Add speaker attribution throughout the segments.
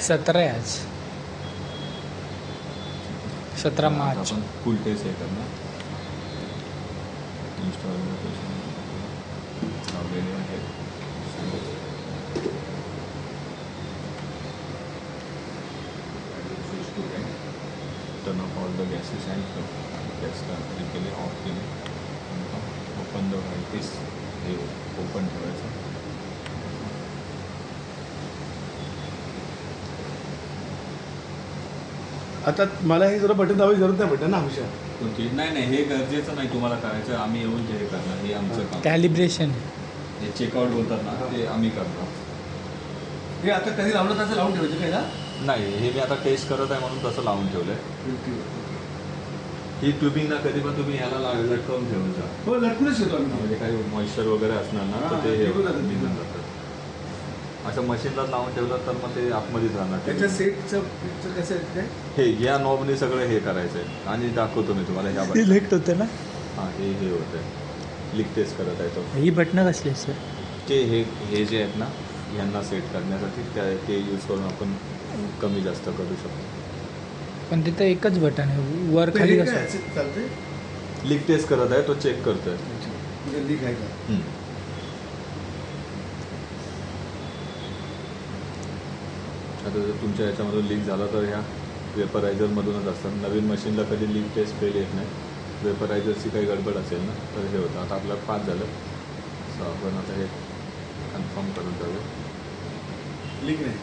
Speaker 1: 17 आहे आज, 17 मार्च.
Speaker 2: आपण फुल टेस्ट आहे करणार. इन्स्टॉल लावलेले आहेत. Turn off all the gases and gas केले, ऑफ केले. ओपन द व्हाईटिस, हे ओपन ठेवायचं.
Speaker 3: आता मला हे जरा बटन दाबायची जरूरत नाही म्हटलं ना हमेशा.
Speaker 2: कोणती नाही नाही, हे गरजेचं नाही तुम्हाला करायचं. आम्ही येऊन जे करणार हे आमचं काम.
Speaker 1: कॅलिब्रेशन
Speaker 2: हे चेकआउट बोलतात ना, ते आम्ही करतो.
Speaker 3: हे आता कधी लावलं तसं लावून ठेवायचं काय ना?
Speaker 2: नाही, हे मी आता टेस्ट करत आहे म्हणून तसं लावून ठेवलं आहे. ही ट्युबिंग ना कधी पण तुम्ही ह्याला लटकवून ठेवून जा.
Speaker 3: हो, लटकूनच येतो आम्ही.
Speaker 2: म्हणजे काही मॉइश्चर वगैरे असणार ना, तर ते
Speaker 3: निघून जातं.
Speaker 2: निघून जातं. असं मशीनला लावून ठेवलं तर मग ते आतमध्येच राहणार.
Speaker 3: त्याच्या सेटचं कसं आहे काय?
Speaker 2: हे या नॉबने सगळं हे करायचं आहे आणि दाखवतो मी तुम्हाला ह्या बटन.
Speaker 1: सिलेक्ट होतं ना.
Speaker 2: हां, हे होतं आहे. लीक टेस्ट करत आहे तो.
Speaker 1: ही बटणं कसली सर?
Speaker 2: ते हे जे आहेत ना, ह्यांना सेट करण्यासाठी ते यूज करून आपण कमी जास्त करू शकतो.
Speaker 1: पण तिथं एकच बटन आहे, वर खाली
Speaker 3: हे
Speaker 1: कसं?
Speaker 3: काय चालतंय?
Speaker 2: लीक टेस्ट करत आहे तो, चेक करतोय.
Speaker 3: म्हणजे लीक आहे का?
Speaker 2: आता जर तुमच्या याच्यामधून लीक झाला तर ह्या वेपरायझरमधूनच असतात. नवीन मशीनला कधी लीक टेस्ट फेल येत नाही. वेपरायझरची काही गडबड असेल ना तर हे होतं. आता आपल्याला 5 झालं, सो आपण आता हे कन्फर्म करून जाऊया.
Speaker 3: लीक नाही.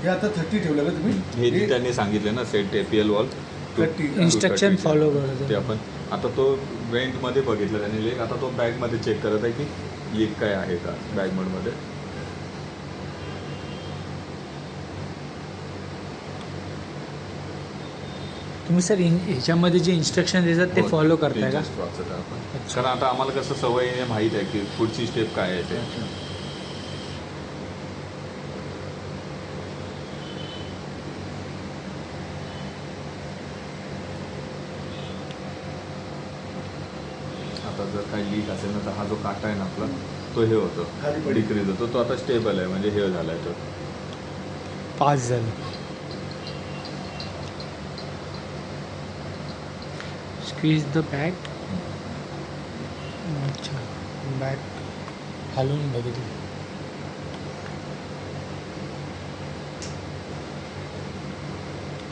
Speaker 3: हे आता 30 ठेवलं का तुम्ही?
Speaker 2: हे जे त्यांनी सांगितले ना, set APL wall
Speaker 3: 30.
Speaker 1: Instruction follow
Speaker 2: ते
Speaker 1: करतो.
Speaker 2: आपण आता तो वेंटमध्ये बघितलं त्यांनी लीक. आता तो बॅगमध्ये चेक करत आहे की लीक काय आहे का बॅग मोडमध्ये.
Speaker 1: तुम्ही सर ह्याच्यामध्ये जे इन्स्ट्रक्शन देतात ते फॉलो करताय का?
Speaker 2: Just वाचत आहे आपण. कारण आता आम्हाला कसं सवयीने माहीत आहे की पुढची स्टेप काय आहे ते. आता जर काही लीक असेल ना तर हा जो काटा आहे ना आपला तो हे होतो,
Speaker 3: खाली पडेल.
Speaker 2: डिक्रीज होतो. तो आता स्टेबल आहे, म्हणजे हे झाला आहे तो.
Speaker 1: 5 झालं. Squeeze the bag. अच्छा, बॅग हलवून बघितलं.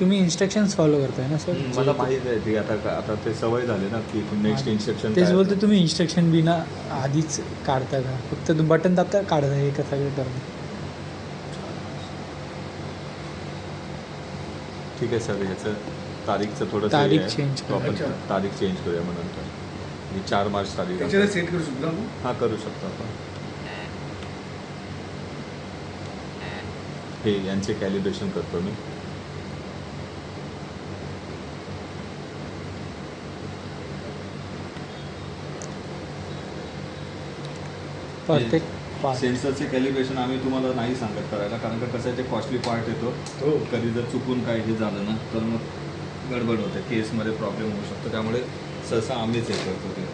Speaker 1: तुम्ही इन्स्ट्रक्शन्स फॉलो करताय ना सर?
Speaker 2: मला माहीत आहे की आता ते सवय झाली ना की नेक्स्ट इन्स्ट्रक्शन
Speaker 1: तेच बोलतो, तुम्ही इन्स्ट्रक्शन बिना आधीच काढता का? फक्त बटन दाबता काढता हे का सगळं करणं?
Speaker 2: ठीक आहे सर. याचं तारीखचं थोडं
Speaker 1: तारीख change करा.
Speaker 2: आपण
Speaker 3: अच्छा.
Speaker 2: तारीख चेंज करूया मग नंतर. ही 4 मार्च तारीख
Speaker 3: त्याच्याला
Speaker 2: आहे.
Speaker 3: सेट करू शकतो ना मग?
Speaker 2: हां, करू शकतो आपण. हे यांचे कॅलिब्रेशन करतो मी.
Speaker 1: परफेक्ट.
Speaker 2: सेन्सरचे कॅलिब्रेशन आम्ही तुम्हाला नाही सांगत करायला, कारण का कसं आहे ते कॉस्टली पार्ट येतो.
Speaker 3: हो.
Speaker 2: कधी जर चुकून काही हे झालं ना तर मग गडबड होते, केसमध्ये प्रॉब्लेम होऊ शकतो. त्यामुळे सहसा आम्हीच हे करतो ते.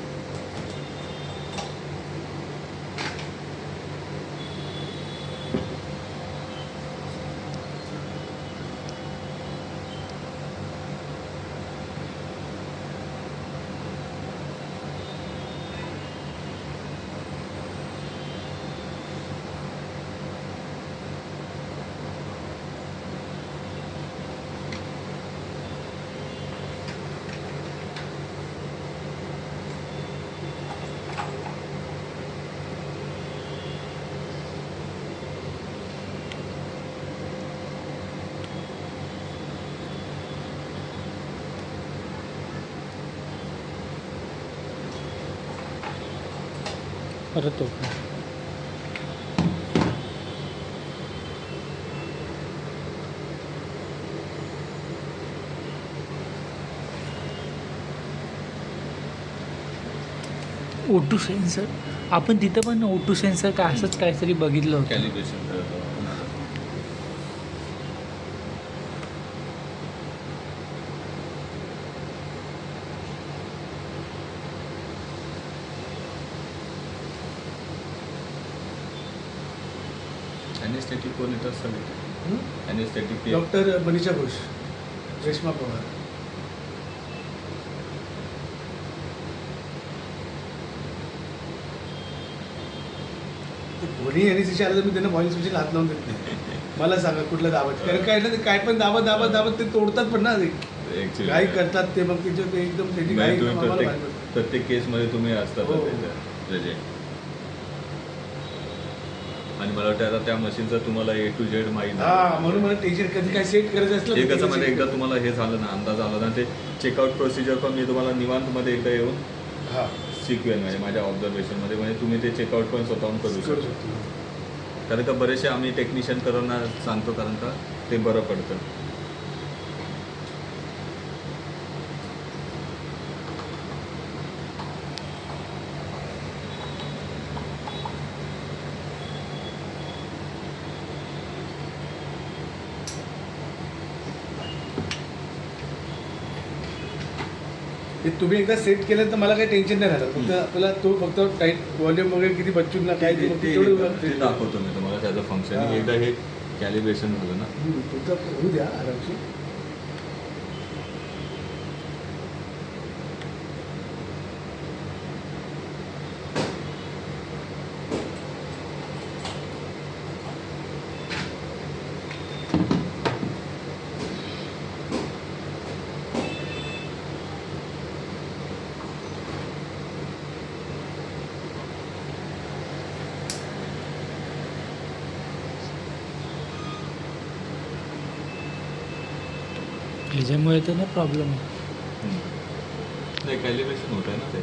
Speaker 1: परत तो O2 सेन्सर. आपण तिथं पण O2 सेन्सर काय असंच काहीतरी बघितलं होतं.
Speaker 2: कॅलिब्रेशन करतो. ॲनेस्थेटिक कोण येतात सगळे? ॲनेस्थेटिक
Speaker 3: डॉक्टर मनीषा घोष, रेश्मा पवार. ते कोणी एनएससीच्या आलं तर मी त्यांना व्हॉइस स्पेशल हात लावून देत नाही. मला सांगा कुठलं दाबायचं, कारण काय ना ते काय पण दाबत ते तोडतात पण ना ते
Speaker 2: ॲक्च्युली
Speaker 3: घाई करतात ते, मग त्याच्यावर ते एकदम त्याची घाई
Speaker 2: तुम्ही
Speaker 3: आम्हाला
Speaker 2: प्रत्येक
Speaker 3: माहिती पडते.
Speaker 2: प्रत्येक केसमध्ये तुम्ही असतात
Speaker 3: हो.
Speaker 2: प्रेझेंट. आणि मला वाटतं आता त्या मशीनचा तुम्हाला A to Z माहीत
Speaker 3: हा, म्हणून मला टेन्शन कधी काय सेट करायचं असलं
Speaker 2: हे
Speaker 3: तर
Speaker 2: कसं म्हणजे
Speaker 3: set
Speaker 2: एकदा तुम्हाला हे झालं ना, अंदाज आला ना, ते चेकआउट प्रोसिजर पण मी तुम्हाला निवांतमध्ये एकदा येऊन
Speaker 3: हा
Speaker 2: शिकवेन, म्हणजे माझ्या ऑब्झर्वेशनमध्ये, म्हणजे तुम्ही ते चेकआउट पण स्वतःहून करू
Speaker 3: करू
Speaker 2: शकता.
Speaker 3: शकतो.
Speaker 2: कारण का बरेचसे आम्ही टेक्निशियन करांना सांगतो, कारण का ते बरं पडतं.
Speaker 3: हे तुम्ही एकदा सेट केलं तर मला काही टेन्शन नाही राहणार. फक्त आपल्याला तो फक्त टाईट व्हॉल्यूम वगैरे किती बच्चून ना काय ते फक्त तेवढं
Speaker 2: ते दाखवतो मी तुम्हाला त्याचं फंक्शनिंग.
Speaker 3: हा.
Speaker 2: एकदा हे कॅलिब्रेशन झालं ना,
Speaker 3: तुमचं होऊ द्या आरामशी.
Speaker 1: ह्याच्यामुळे तर ना प्रॉब्लेम आहे.
Speaker 2: नाही कॅलिब्रेशन होत आहे ना ते.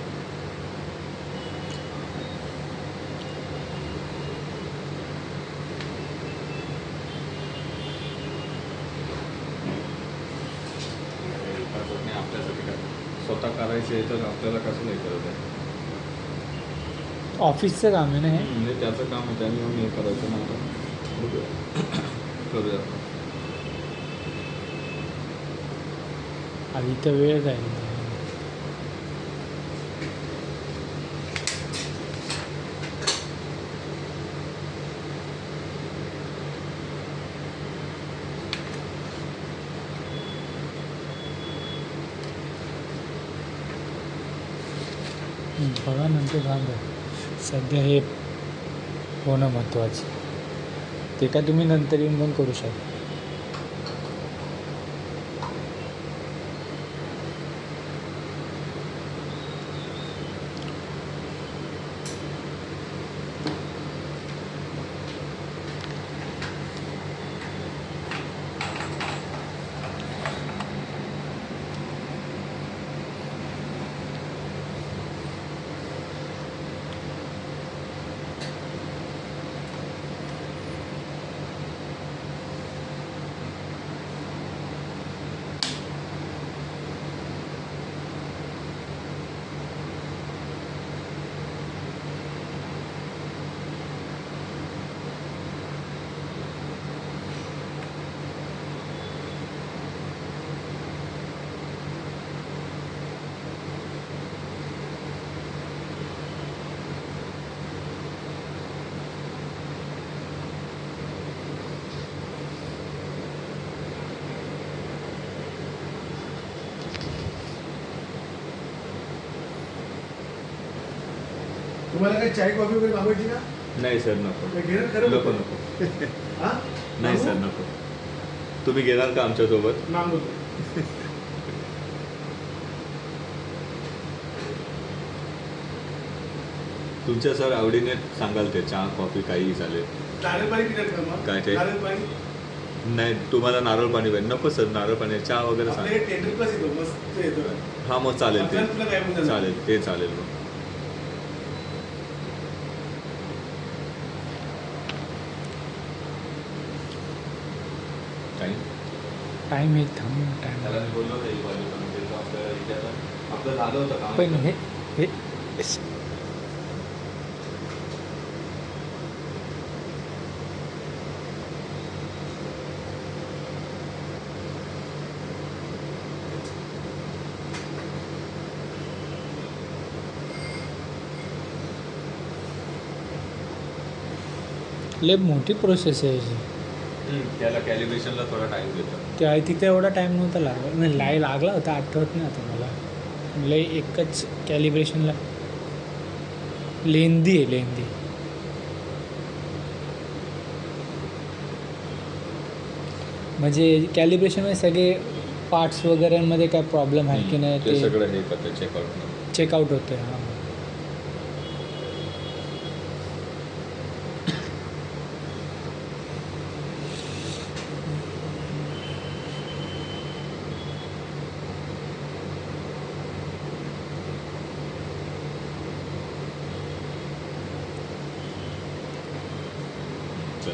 Speaker 2: आपल्यासाठी काय स्वतः करायचं आहे तर आपल्याला कसं नाही करत आहे.
Speaker 1: ऑफिसचं काम आहे ना हे.
Speaker 2: म्हणजे त्याचं काम होतं आणि मग हे करायचं ना, आता बघूया. करूया आपण.
Speaker 1: आधी तर वेळ जाईल. बघा नंतर सांगा. सध्या हे होणं महत्त्वाचं. ते काय तुम्ही नंतर येऊन पण करू शकता.
Speaker 3: तुम्हाला काही चाय कॉफी वगैरे मागवायची का?
Speaker 2: नाही सर नको.
Speaker 3: काय घेणार खरं
Speaker 2: नको
Speaker 3: बोलतो?
Speaker 2: नको.
Speaker 3: हा?
Speaker 2: नाही सर नको. तुम्ही घेणार का आमच्यासोबत?
Speaker 3: मागवतो.
Speaker 2: तुमच्या सर आवडीने सांगाल ते चहा कॉफी काहीही चालेल.
Speaker 3: नारळ पाणी पिणार का मग?
Speaker 2: काय ते?
Speaker 3: नारळ पाणी
Speaker 2: नाही तुम्हाला नारळ पाणी पाहिजे. नको सर नारळ पाणी, चहा वगैरे
Speaker 3: आपले
Speaker 2: सांग.
Speaker 3: 10 रुपयाच येतो, मस्त येतो ना.
Speaker 2: हां मग चालेल ते.
Speaker 3: आपल्याला तुला काय म्हणतात?
Speaker 2: चालेल ते चालेल मग.
Speaker 1: टाईम आहे थांब टाईम.
Speaker 2: त्याला मी बोललो नाही बाजू करून देतो आपल्याला इथे आता आपलं झालं होतं काम.
Speaker 1: पण हे हे लय मोठी प्रोसेस आहे याची.
Speaker 2: त्याला कॅलिब्रेशनला थोडा टाईम घेतो.
Speaker 1: त्या तिथे एवढा टाईम नव्हता लागला नाही लागला होता आठवत नाही आता मला. लय एकच कॅलिब्रेशनला लेंदी आहे लेंदी. म्हणजे कॅलिब्रेशनमध्ये सगळे पार्ट्स वगैरेमध्ये काय प्रॉब्लेम आहे की नाही
Speaker 2: ते
Speaker 1: ते
Speaker 2: सगळं हे करते चेकआउट.
Speaker 1: चेकआउट होतं आहे. हां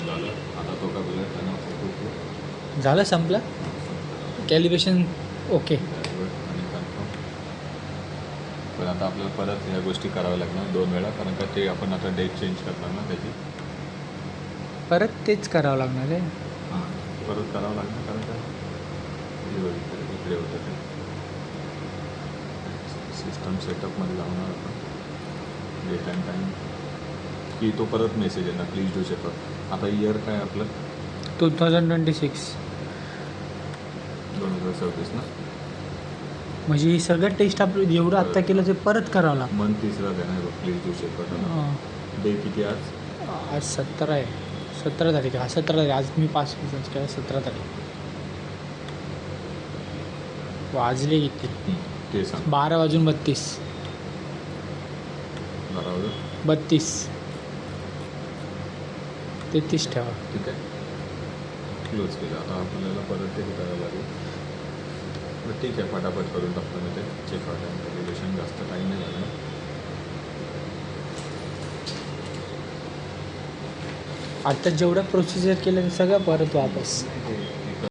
Speaker 2: झालं आता तो का बोलला त्यांना
Speaker 1: झालं संपलं कॅलिब्रेशन ओके.
Speaker 2: आणि कन्फर्म. पण आता आपल्याला परत ह्या गोष्टी कराव्या लागणार 2 वेळा कारण का ते आपण आता डेट चेंज करणार ना त्याची.
Speaker 1: परत तेच करावं लागणार आहे.
Speaker 2: हां परत करावं लागणार कारण का इकडे होतं ते सिस्टम सेटअपमध्ये लावणार आपण डेट अँड टाईम की तो परत मेसेज येणार प्लीज डू चेकआउट. आता इयर काय आपलं
Speaker 1: 2026.
Speaker 2: 2026 ना.
Speaker 1: म्हणजे ही सगळं टेस्ट आपलं जेवढं आत्ता केलं ते परत करावं लागतं.
Speaker 2: मन तिसरा देणार बघ प्लीज डू चेकआउट. डे किती आज?
Speaker 1: आज 17 आहे. 17 तारीख आहे. 17 तारीख आज मी 5 दिवसांच केलं 17 तारीख. वाजले किती?
Speaker 2: ते सांग.
Speaker 1: 12:32. 32 33 ठेवा.
Speaker 2: ठीक आहे क्लोज केलं. आता आपल्याला परत ते करावं लागेल. बरं ठीक आहे फटाफट करून टाकतो मी ते चेकआउट अँड कॅलिब्रेशन. जास्त टाईम नाही लागणार.
Speaker 1: आता जेवढं प्रोसिजर केलं ते सगळं परत वापस.